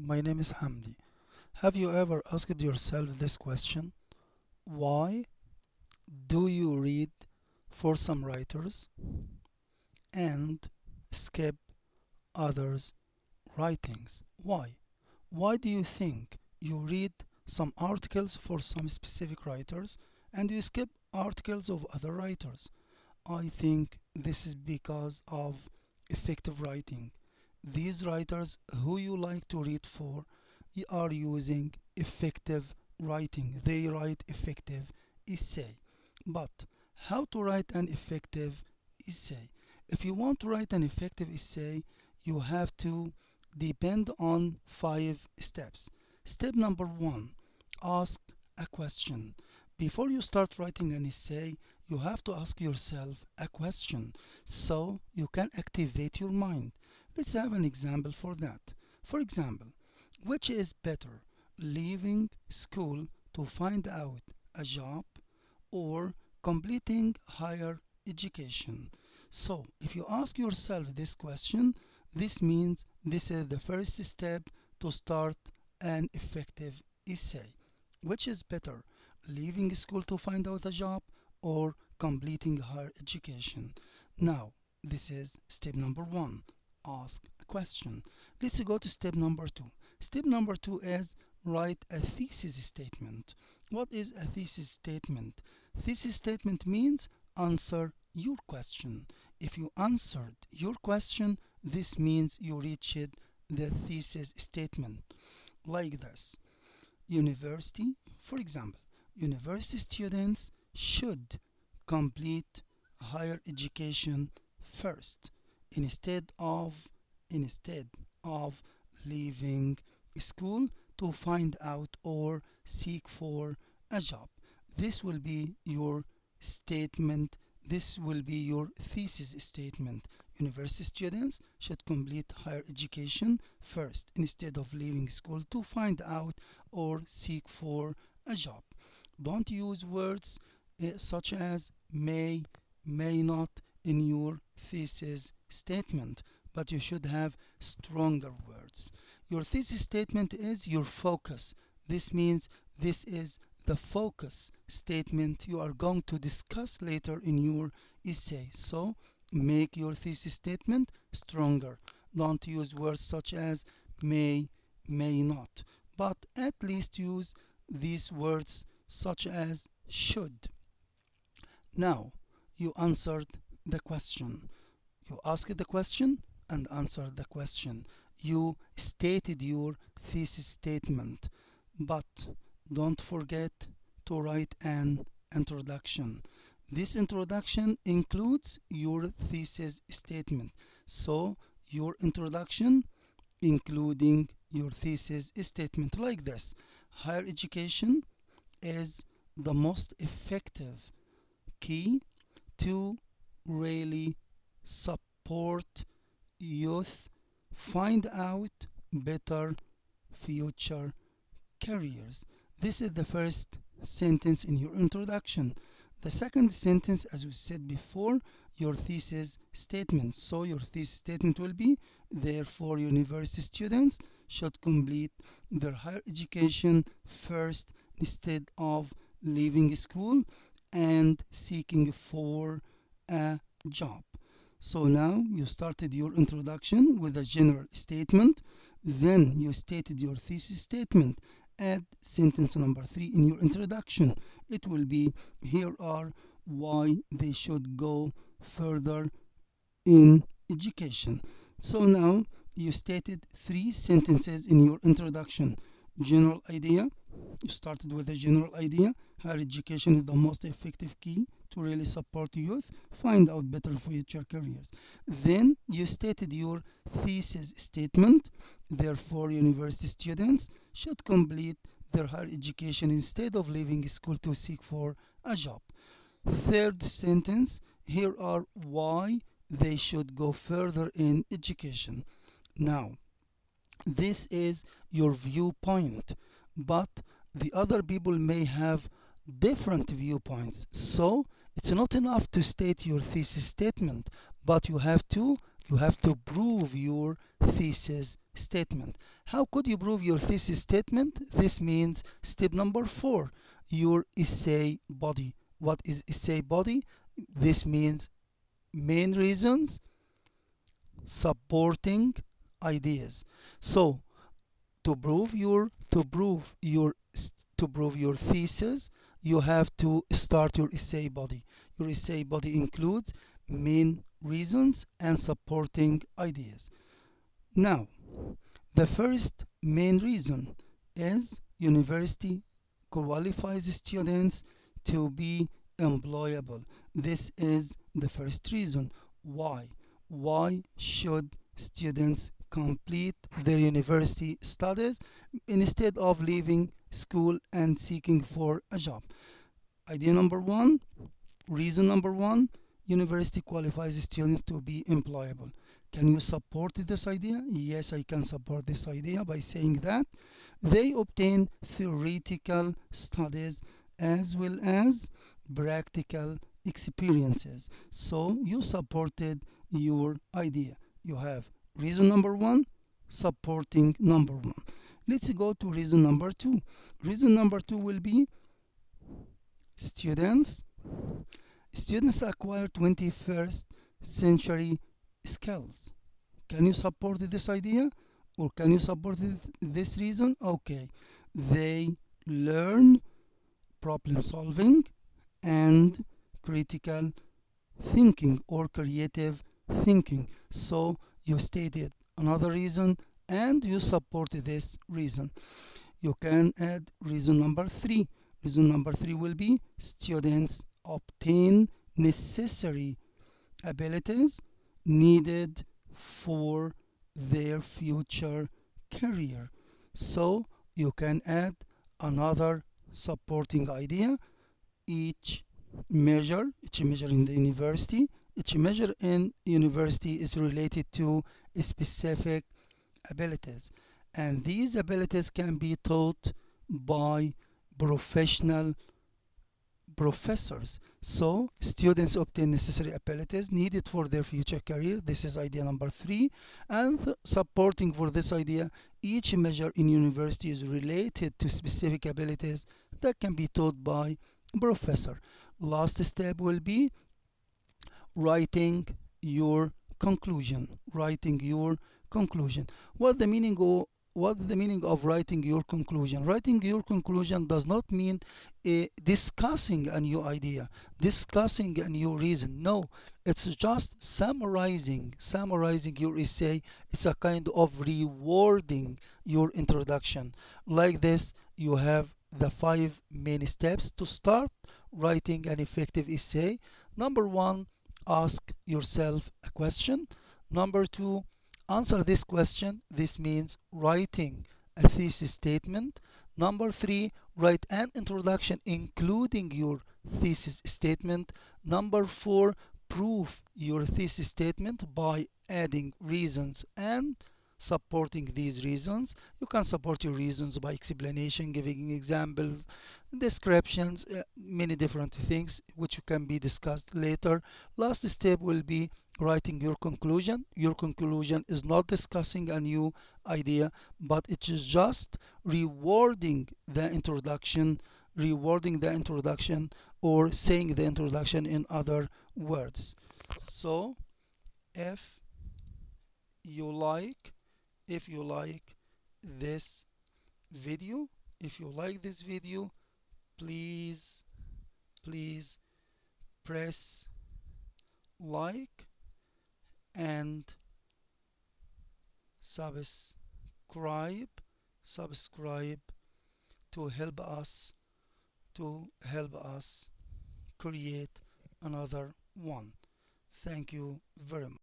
my name is Hamdi. Have you ever asked yourself this question? Why do you read for some writers and skip others' writings? Why? Why do you think you read some articles for some specific writers and you skip articles of other writers? I think this is because of effective writing. These writers who you like to read for are using effective writing. They write effective essay. But how to write an effective essay? If you want to write an effective essay, you have to depend on 5 steps. Step number 1, ask a question. Before you start writing an essay, you have to ask yourself a question so you can activate your mind. Let's have an example for that. For example, which is better, leaving school to find out a job or completing higher education? So, if you ask yourself this question, this means this is the first step to start an effective essay. Which is better, leaving school to find out a job or completing higher education? Now, this is step number 1. Ask a question. Let's go to step number 2. Step number 2 is write a thesis statement. What is a thesis statement? Thesis statement means answer your question. If you answered your question, this means you reached the thesis statement. Like this. University, for example, university students should complete higher education first instead of leaving school to find out or seek for a job. This will be your statement. This will be your thesis statement. University students should complete higher education first instead of leaving school to find out or seek for a job. Don't use words such as may not in your thesis statement, but you should have stronger words. Your thesis statement is your focus. This means this is the focus statement you are going to discuss later in your essay. So make your thesis statement stronger. Don't use words such as may not, but at least use these words such as should. Now, you answered the question. You asked the question and answered the question. You stated your thesis statement, but don't forget to write an introduction. This introduction includes your thesis statement. So, your introduction including your thesis statement like this. Higher education is the most effective key to really support youth find out better future careers. This is the first sentence in your introduction. The second sentence, as we said before, your thesis statement. So your thesis statement will be, therefore, university students should complete their higher education first instead of leaving school and seeking for a job. So now you started your introduction with a general statement, then you stated your thesis statement. Add sentence number 3 in your introduction. It will be, here are why they should go further in education. So now you stated 3 sentences in your introduction. General idea, you started with a general idea. Higher education is the most effective key to really support youth find out better future careers. Then you stated your thesis statement. Therefore, university students should complete their higher education instead of leaving school to seek for a job. Third sentence, here are why they should go further in education. Now, this is your viewpoint, but the other people may have different viewpoints. So it's not enough to state your thesis statement, but you have to You have to prove your thesis statement. How could you prove your thesis statement? This means step number 4, your essay body. What is essay body? This means main reasons, supporting ideas. So to prove your thesis, you have to start your essay body. Your essay body includes main reasons and supporting ideas. Now, the first main reason is university qualifies students to be employable. This is the first reason. Why? Why should students complete their university studies instead of leaving school and seeking for a job? Idea number 1, reason number 1, university qualifies students to be employable. Can you support this idea? Yes, I can support this idea by saying that they obtain theoretical studies as well as practical experiences. So you supported your idea. You have reason number 1, supporting number 1. Let's go to reason number 2. Reason number 2 will be students acquire 21st century skills. Can you support this idea, or can you support this reason? Okay, they learn problem solving and critical thinking or creative thinking. So you stated another reason and you support this reason. You can add reason number 3. Reason number 3 will be students obtain necessary abilities needed for their future career. So you can add another supporting idea. Each measure in the university, each measure in university is related to specific abilities, and these abilities can be taught by professional professors. So students obtain necessary abilities needed for their future career. This is idea number 3. And supporting for this idea, each measure in university is related to specific abilities that can be taught by professor. Last step will be writing your conclusion. Writing your conclusion. What the meaning of writing your conclusion? Writing your conclusion does not mean discussing a new idea, discussing a new reason. No, it's just summarizing your essay. It's a kind of rewarding your introduction. Like this, you have the 5 main steps to start writing an effective essay. Number 1, ask yourself a question. Number 2, answer this question. This means writing a thesis statement. Number 3, write an introduction including your thesis statement. Number 4, prove your thesis statement by adding reasons and supporting these reasons. You can support your reasons by explanation, giving examples, descriptions, many different things which can be discussed later. Last step will be writing your conclusion. Your conclusion is not discussing a new idea, but it is just rewarding the introduction, or saying the introduction in other words. So if you like this video, please press like and subscribe to help us create another one. Thank you very much.